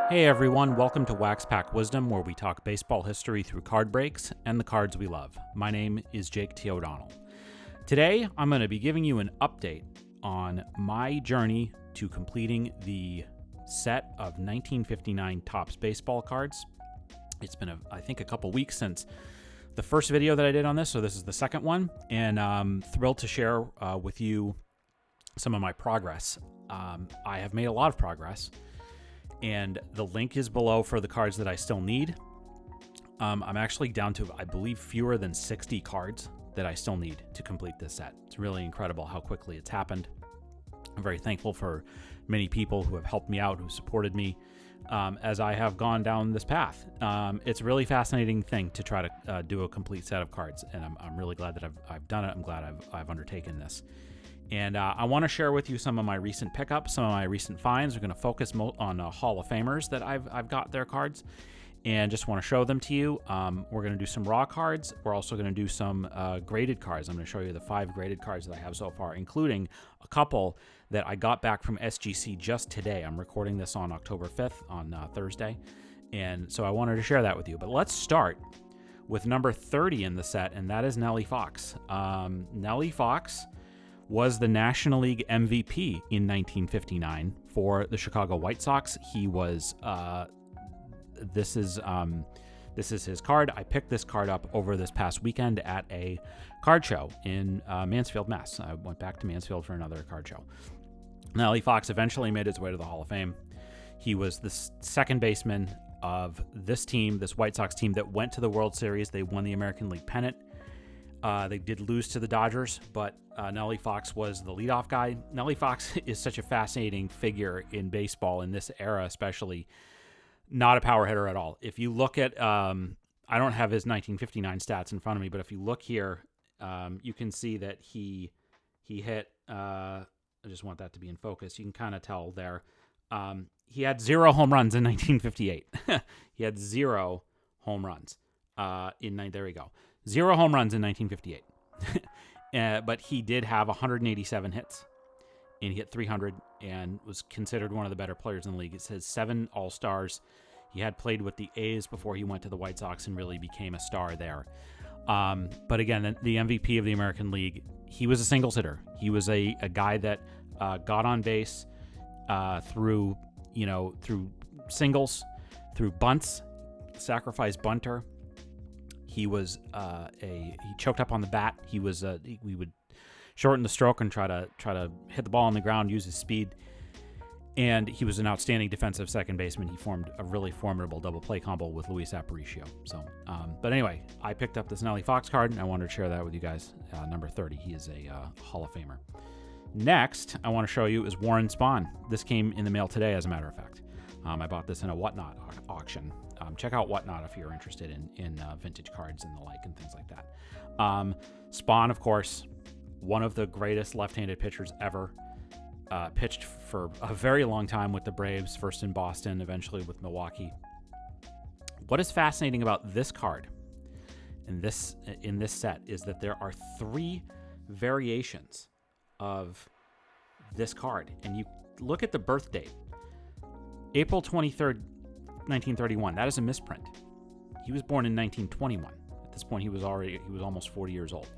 Hey everyone, welcome to Wax Pack Wisdom, where we talk baseball history through card breaks and the cards we love. My name is Jake T. O'Donnell. Today, I'm going to be giving you an update on my journey to completing the set of 1959 Topps baseball cards. It's been, I think, a couple weeks since the first video that I did on this, so this is the second one, and I'm thrilled to share with you some of my progress. I have made a lot of progress, and the link is below for the cards that I still need. I'm actually down to, I believe, fewer than 60 cards that I still need to complete this set. It's really incredible how quickly it's happened. I'm very thankful for many people who have helped me out, who supported me as I have gone down this path. It's a really fascinating thing to try to do a complete set of cards, and I'm really glad that I've done it. I'm glad I've undertaken this. And I want to share with you some of my recent pickups, some of my recent finds. We're going to focus on Hall of Famers that I've got their cards, and just want to show them to you. We're going to do some raw cards. We're also going to do some graded cards. I'm going to show you the 5 graded cards that I have so far, including a couple that I got back from SGC just today. I'm recording this on October 5th on Thursday, and so I wanted to share that with you. But let's start with number 30 in the set, and that is Nellie Fox. Nellie Fox was the National League MVP in 1959 for the Chicago White Sox. He was, this is his card. I picked this card up over this past weekend at a card show in Mansfield, Mass. I went back to Mansfield for another card show. Nellie Fox eventually made his way to the Hall of Fame. He was the second baseman of this team, this White Sox team that went to the World Series. They won the American League pennant. They did lose to the Dodgers, but Nellie Fox was the leadoff guy. Nellie Fox is such a fascinating figure in baseball in this era, especially. Not a power hitter at all. If you look at, I don't have his 1959 stats in front of me, but if you look here, you can see that he hit, I just want that to be in focus. You can kind of tell there. He had 0 home runs in 1958. He had 0 home runs there we go. 0 home runs in 1958. But he did have 187 hits, and he hit 300 and was considered one of the better players in the league. It says 7 All-Stars. He had played with the A's before he went to the White Sox and really became a star there. But again, the MVP of the American League, he was a singles hitter. He was a guy that got on base through singles, through bunts, sacrifice bunter. He was he choked up on the bat. He was we would shorten the stroke and try to hit the ball on the ground, use his speed. And he was an outstanding defensive second baseman. He formed a really formidable double play combo with Luis Aparicio. So, but anyway, I picked up this Nellie Fox card, and I wanted to share that with you guys. Number 30, he is a Hall of Famer. Next, I want to show you is Warren Spahn. This came in the mail today, as a matter of fact. I bought this in a Whatnot auction. Check out Whatnot if you're interested in vintage cards and the like and things like that. Spahn, of course, one of the greatest left-handed pitchers ever. Pitched for a very long time with the Braves, first in Boston, eventually with Milwaukee. What is fascinating about this card in this set is that there are 3 variations of this card. And you look at the birth date, April 23rd, 1931. That is a misprint. He was born in 1921. At this point, he was almost 40 years old.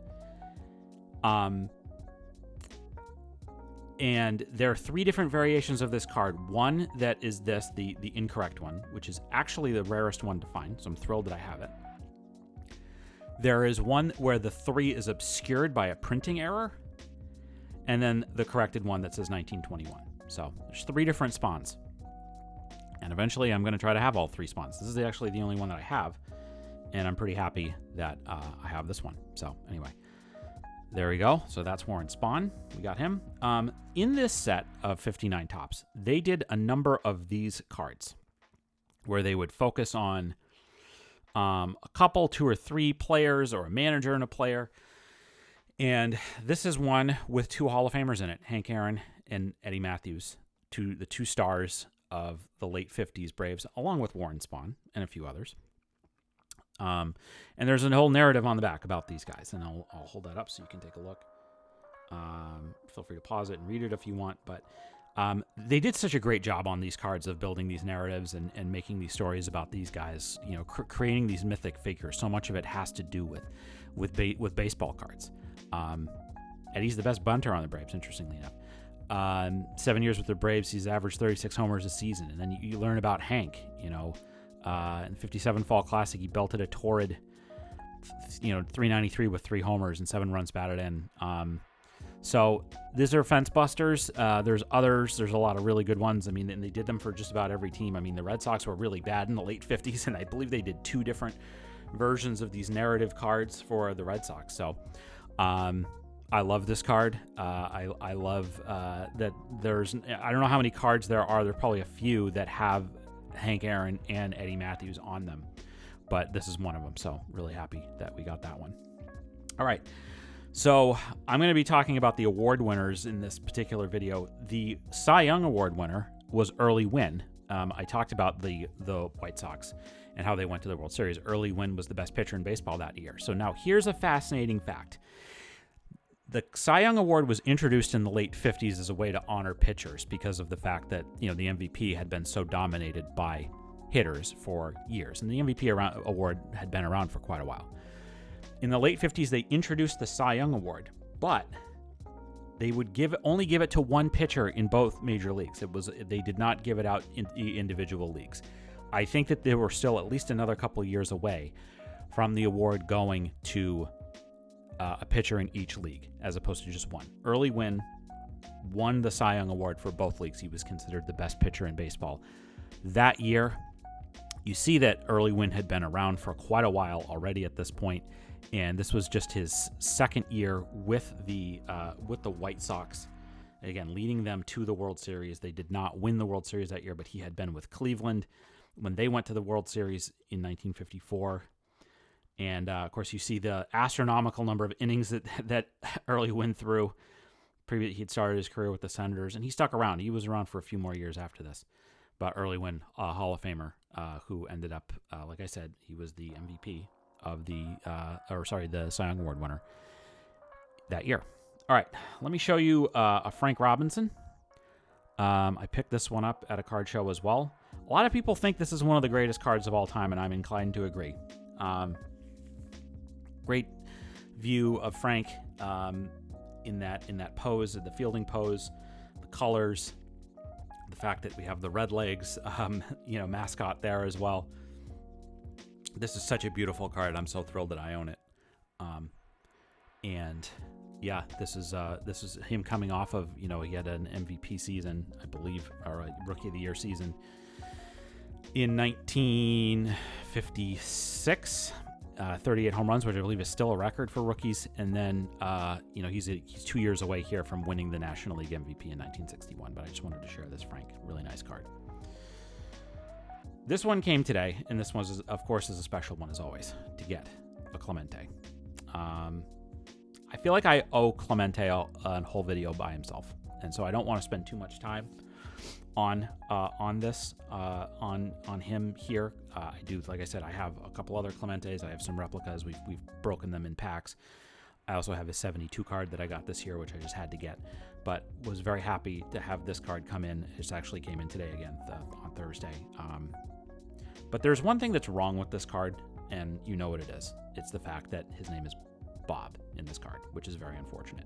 And there are 3 different variations of this card. One that is the incorrect one, which is actually the rarest one to find, so I'm thrilled that I have it. There is one where the 3 is obscured by a printing error, and then the corrected one that says 1921. So there's 3 different Spahns. And eventually I'm going to try to have all 3 Spahns. This is actually the only one that I have, and I'm pretty happy that I have this one. So anyway. There we go. So that's Warren Spahn. We got him. In this set of 59 Topps, they did a number of these cards where they would focus on a couple, 2 or 3 players or a manager and a player. And this is one with 2 Hall of Famers in it, Hank Aaron and Eddie Mathews, the 2 stars of the late 50s Braves, along with Warren Spahn and a few others. And there's a whole narrative on the back about these guys, and I'll hold that up so you can take a look. Feel free to pause it and read it if you want. But they did such a great job on these cards of building these narratives and making these stories about these guys, creating these mythic figures. So much of it has to do with baseball cards. Eddie's the best bunter on the Braves, interestingly enough. 7 years with the Braves, he's averaged 36 homers a season. And then you learn about Hank, in the 57 Fall Classic, he belted a torrid, 393 with 3 homers and 7 runs batted in. So these are fence busters. There's others. There's a lot of really good ones. I mean, and they did them for just about every team. I mean, the Red Sox were really bad in the late 50s, and I believe they did 2 different versions of these narrative cards for the Red Sox. So I love this card. I love that there's, I don't know how many cards there are. There's probably a few that have Hank Aaron and Eddie Mathews on them, but this is one of them. So really happy that we got that one. All right. So I'm going to be talking about the award winners in this particular video. The Cy Young Award winner was Early Wynn. I talked about the White Sox and how they went to the World Series. Early Wynn was the best pitcher in baseball that year. So now here's a fascinating fact. The Cy Young Award was introduced in the late 50s as a way to honor pitchers because of the fact that, the MVP had been so dominated by hitters for years. And the MVP award had been around for quite a while. In the late 50s, they introduced the Cy Young Award, but they would only give it to one pitcher in both major leagues. They did not give it out in individual leagues. I think that they were still at least another couple of years away from the award going to a pitcher in each league, as opposed to just one. Early Wynn won the Cy Young Award for both leagues. He was considered the best pitcher in baseball that year. You see that Early Wynn had been around for quite a while already at this point, and this was just his second year with the White Sox. Again, leading them to the World Series. They did not win the World Series that year, but he had been with Cleveland when they went to the World Series in 1954. And, of course, you see the astronomical number of innings that Early Wynn threw. He'd started his career with the Senators, and he stuck around. He was around for a few more years after this. But Early Wynn, a Hall of Famer, who ended up, like I said, he was the MVP of the Cy Young Award winner that year. All right, let me show you a Frank Robinson. I picked this one up at a card show as well. A lot of people think this is one of the greatest cards of all time, and I'm inclined to agree. Great view of Frank in that pose, the fielding pose, the colors, the fact that we have the red legs, mascot there as well. This is such a beautiful card. I'm so thrilled that I own it. And yeah, this is him coming off of, he had an MVP season, I believe, or a Rookie of the Year season in 1956. 38 home runs, which I believe is still a record for rookies. And then, he's 2 years away here from winning the National League MVP in 1961. But I just wanted to share this, Frank. Really nice card. This one came today, and this one, of course, is a special one, as always, to get a Clemente. I feel like I owe Clemente a whole video by himself, and so I don't want to spend too much time on this, on him here. I do, like I said, I have a couple other Clementes. I have some replicas. We've broken them in packs. I also have a 72 card that I got this year, which I just had to get, but was very happy to have this card come in. It just actually came in today again on Thursday. But there's one thing that's wrong with this card, and you know what it is. It's the fact that his name is Bob in this card, which is very unfortunate.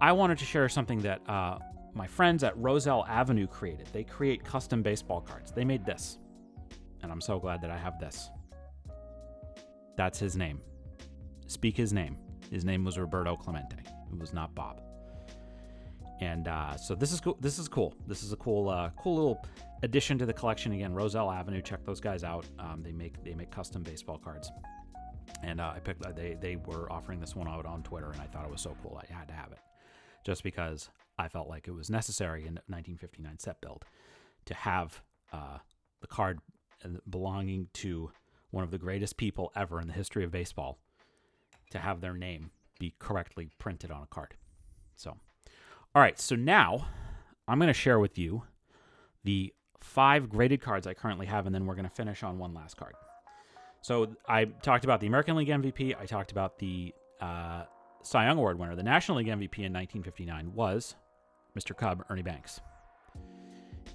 I wanted to share something that my friends at Roselle Avenue created. They create custom baseball cards. They made this, and I'm so glad that I have this. That's his name. Speak his name. His name was Roberto Clemente. It was not Bob. And so this is cool. This is cool. This is a cool little addition to the collection. Again, Roselle Avenue. Check those guys out. They make custom baseball cards. And I picked. They were offering this one out on Twitter, and I thought it was so cool. I had to have it, just because I felt like it was necessary in 1959 set build to have the card belonging to one of the greatest people ever in the history of baseball, to have their name be correctly printed on a card. So, all right. So now I'm going to share with you the 5 graded cards I currently have, and then we're going to finish on one last card. So I talked about the American League MVP. I talked about the Cy Young Award winner, the National League MVP in 1959 was Mr. Cub, Ernie Banks.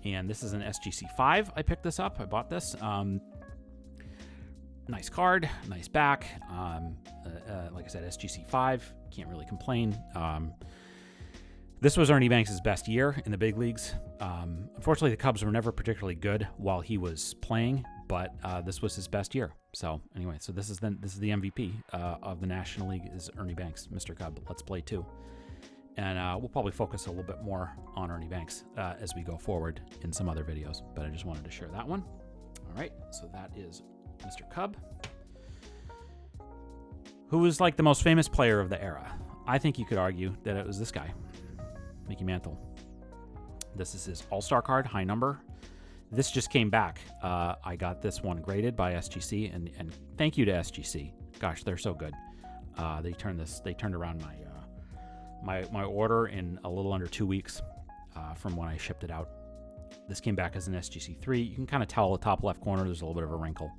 And this is an SGC5. I picked this up. I bought this. Nice card, nice back. Like I said, SGC5. Can't really complain. This was Ernie Banks' best year in the big leagues. Unfortunately, the Cubs were never particularly good while he was playing, but this was his best year. So anyway, so this is the MVP of the National League is Ernie Banks, Mr. Cub. Let's play 2. And we'll probably focus a little bit more on Ernie Banks as we go forward in some other videos. But I just wanted to share that one. All right, so that is Mr. Cub. Who was like the most famous player of the era? I think you could argue that it was this guy, Mickey Mantle. This is his All-Star card, high number. This just came back. I got this one graded by SGC, and thank you to SGC. Gosh, they're so good. They turned around my order in a little under 2 weeks from when I shipped it out. This came back as an SGC3. You can kind of tell the top left corner there's a little bit of a wrinkle.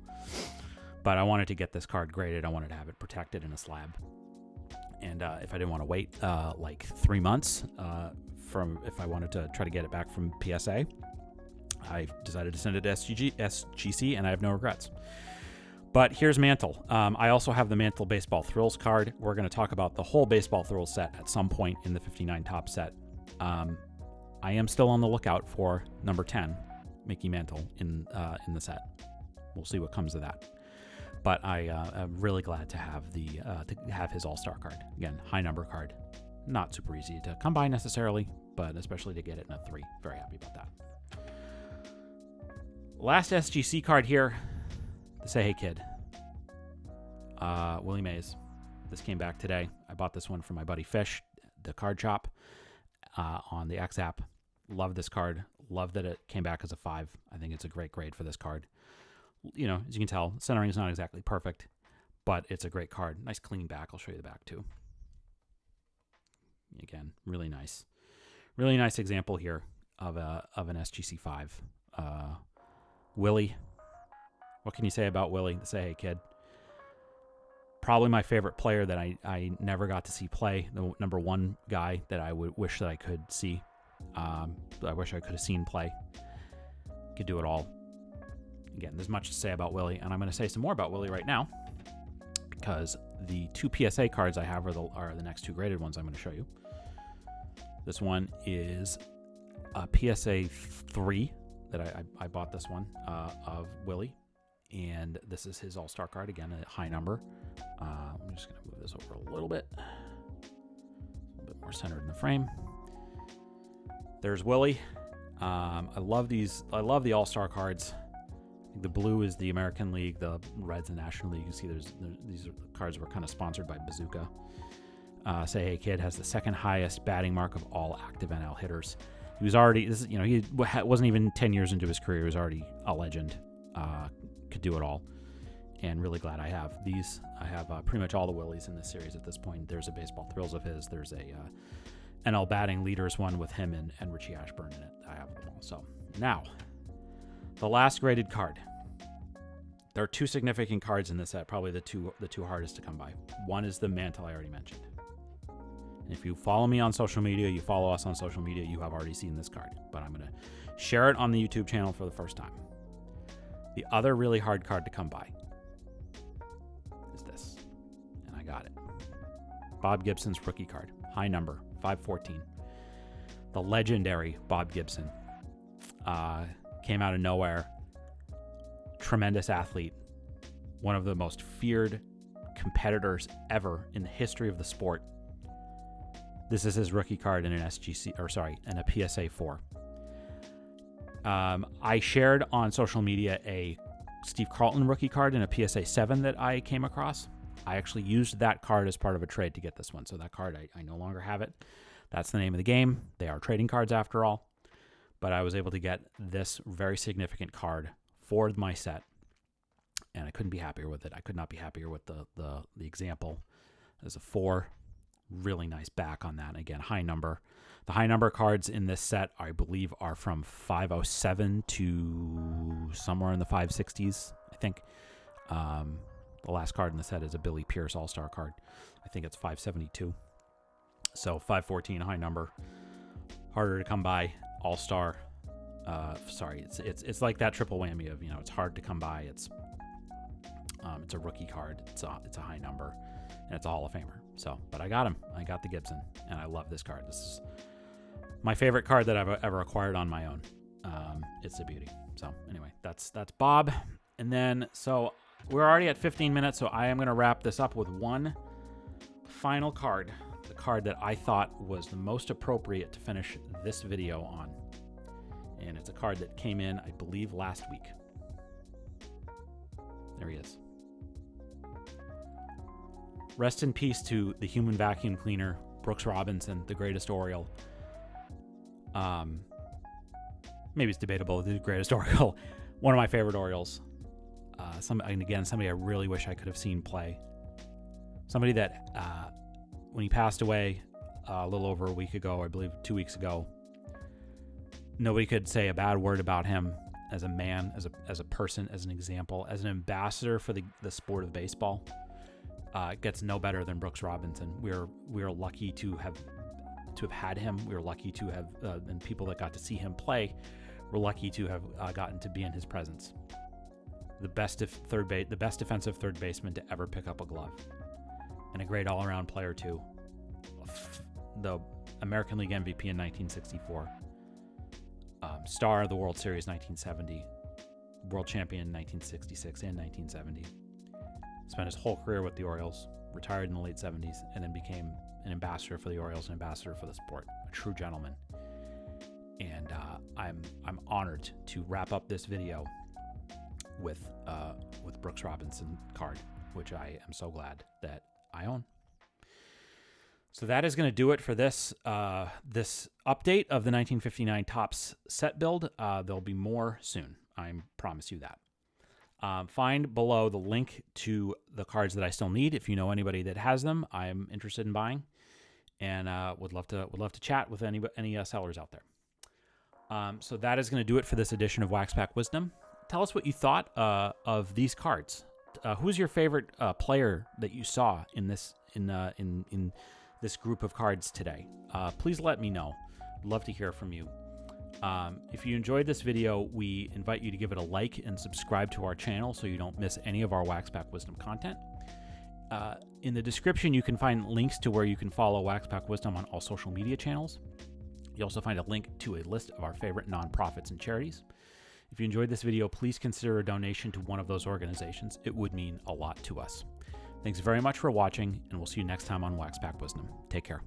But I wanted to get this card graded. I wanted to have it protected in a slab. And if I didn't want to wait like 3 months if I wanted to try to get it back from PSA, I decided to send it to SGC, and I have no regrets. But here's Mantle. I also have the Mantle Baseball Thrills card. We're going to talk about the whole Baseball Thrills set at some point in the 59 top set. I am still on the lookout for number 10, Mickey Mantle, in the set. We'll see what comes of that. But I'm really glad to have his All-Star card. Again, high number card. Not super easy to come by necessarily, but especially to get it in a 3. Very happy about that. Last SGC card here, the Say Hey Kid. Willie Mays. This came back today. I bought this one from my buddy Fish, the card shop, on the X app. Love this card. Love that it came back as a 5. I think it's a great grade for this card. You know, as you can tell, centering is not exactly perfect, but it's a great card. Nice clean back. I'll show you the back too. Again, really nice. Really nice example here of an SGC5. Willie. What can you say about Willie? The Say Hey Kid. Probably my favorite player that I never got to see play. The number 1 guy that I would wish that I could see. I wish I could have seen play. Could do it all. Again, there's much to say about Willie, and I'm going to say some more about Willie right now because the 2 PSA cards I have are the next 2 graded ones I'm going to show you. This one is a PSA 3 that I bought this one of Willie, and this is his All-Star card, again, a high number. I'm just going to move this over a little bit more centered in the frame. There's Willie. I love these. I love the All-Star cards. The blue is the American League, the red's the National League. You see these cards were kind of sponsored by Bazooka. Say Hey Kid has the 2nd highest batting mark of all active NL hitters. He was already, he wasn't even 10 years into his career. He was already a legend. Could do it all. And really glad I have these. I have pretty much all the Willies in this series at this point. There's a Baseball Thrills of his. There's a NL Batting Leaders one with him and Richie Ashburn in it. I have them all. So now, the last graded card. There are 2 significant cards in this set, probably the two hardest to come by. One is the Mantle I already mentioned. And if you follow me on social media, you follow us on social media, you have already seen this card. But I'm going to share it on the YouTube channel for the first time. The other really hard card to come by is this. And I got it. Bob Gibson's rookie card. High number, 514. The legendary Bob Gibson. Came out of nowhere. Tremendous athlete. One of the most feared competitors ever in the history of the sport. This is his rookie card in an in a PSA 4. I shared on social media a Steve Carlton rookie card in a PSA 7 that I came across. I actually used that card as part of a trade to get this one. So that card, I no longer have it. That's the name of the game. They are trading cards after all. But I was able to get this very significant card for my set. And I couldn't be happier with it. I could not be happier with the example. There's a 4. Really nice back on that. Again, high number. The high number cards in this set, I believe, are from 507 to somewhere in the 560s, I think. The last card in the set is a Billy Pierce All-Star card. I think it's 572. So 514, high number. Harder to come by. All-Star. It's like that triple whammy of, it's hard to come by. It's a rookie card. It's a high number, and it's a Hall of Famer. So, but I got him. I got the Gibson, and I love this card. This is my favorite card that I've ever acquired on my own. It's a beauty. So anyway, that's Bob. And then, so we're already at 15 minutes, so I am going to wrap this up with one final card, the card that I thought was the most appropriate to finish this video on. And it's a card that came in, I believe, last week. There he is. Rest in peace to the human vacuum cleaner, Brooks Robinson, the greatest Oriole. Maybe it's debatable, the greatest Oriole. One of my favorite Orioles. Somebody I really wish I could have seen play. Somebody that, when he passed away a little over a week ago, I believe 2 weeks ago, nobody could say a bad word about him as a man, as a person, as an example, as an ambassador for the sport of baseball. It gets no better than Brooks Robinson. We're lucky to have had him. We're lucky to have, and people that got to see him play, we're lucky to have gotten to be in his presence. The best defensive third baseman to ever pick up a glove, and a great all-around player too. The American League MVP in 1964. Star of the World Series 1970, world champion in 1966 and 1970. Spent his whole career with the Orioles, retired in the late 70s, and then became an ambassador for the Orioles, an ambassador for the sport, a true gentleman. And I'm honored to wrap up this video with Brooks Robinson card, which I am so glad that I own. So that is going to do it for this update of the 1959 Topps set build. There'll be more soon. I promise you that. Find below the link to the cards that I still need. If you know anybody that has them, I'm interested in buying, and would love to chat with any sellers out there. So that is going to do it for this edition of Wax Pack Wisdom. Tell us what you thought of these cards. Who's your favorite player that you saw in this group of cards today? Please let me know. I'd love to hear from you. If you enjoyed this video, we invite you to give it a like and subscribe to our channel so you don't miss any of our Wax Pack Wisdom content. In the description, you can find links to where you can follow Wax Pack Wisdom on all social media channels. You also find a link to a list of our favorite nonprofits and charities. If you enjoyed this video, please consider a donation to one of those organizations. It would mean a lot to us. Thanks very much for watching, and we'll see you next time on Wax Pack Wisdom. Take care.